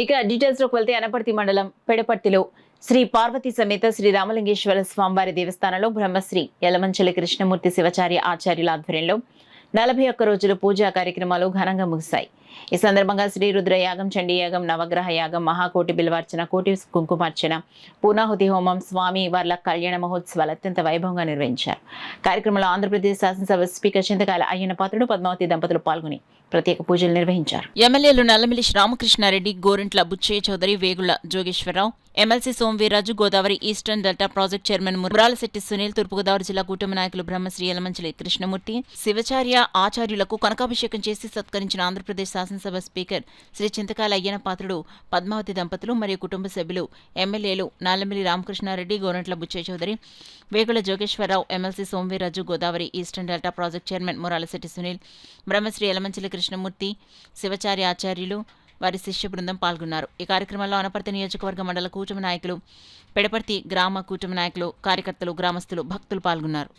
ఇక డీటెయిల్స్ లోకి వెళ్తే అనపర్తి మండలం పెడపర్తిలో శ్రీ పార్వతీ సమేత శ్రీ రామలింగేశ్వర స్వామివారి దేవస్థానంలో బ్రహ్మశ్రీ యలమంచిలి కృష్ణమూర్తి శివాచార్య ఆచార్యుల ఆధ్వర్యంలో 41 రోజుల పూజా కార్యక్రమాలు ఘనంగా ముగిశాయి. ఈ సందర్భంగా శ్రీ రుద్ర యాగం, చండీ యాగం, నవగ్రహ యాగం, మహాకోటి బిల్వార్చన, కోటి కుంకుమార్చన, పూర్ణాహుతి హోమం, స్వామి వార్ల కళ్యాణ మహోత్సవాలు అత్యంత వైభవంగా నిర్వహించారు. కార్యక్రమంలో ఆంధ్రప్రదేశ్ శాసనసభ స్పీకర్ చింతకాయల అయ్యన్న పాత్రుడు, పద్మావతి దంపతులు పాల్గొని ప్రత్యేక పూజలు నిర్వహించారు. ఎమ్మెల్యేలు Nallamilli Ramakrishna Reddy, Gorantla Buchaiah Chowdary, Vegulla Jogeswara Rao, MLC Somu Veerraju, Godavari eastern delta project chairman Muralasetti Sunil, తూర్పుగోదావరి జిల్లా కూటమి నాయకులు బ్రహ్మశ్రీ యలమంచిలి కృష్ణమూర్తి శివాచార్య ఆచార్యులకు కనకాభిషేకం చేసి సత్కరించిన ఆంధ్రప్రదేశ్ శాసనసభ స్పీకర్ శ్రీ చింతకాయల అయ్యన్న పాత్రుడు, పద్మావతి దంపతులు మరియు కుటుంబ సభ్యులు, ఎమ్మెల్యేలు Nallamilli Ramakrishna Reddy, Gorantla Butchaiah Chowdary, Vegulla Jogeswara Rao, MLC Somu Veerraju, Godavari eastern delta project chairman Muralasetti Sunil, Brahmasri Yalamanchili Krishnamurthy Sivacharya ఆచార్యులు, వారి శిష్య బృందం పాల్గొన్నారు. ఈ కార్యక్రమంలో అనపర్తి నియోజకవర్గ మండల కూటమి నాయకులు, పెడపర్తి గ్రామ కూటమి నాయకులు, కార్యకర్తలు, గ్రామస్తులు, భక్తులు పాల్గొన్నారు.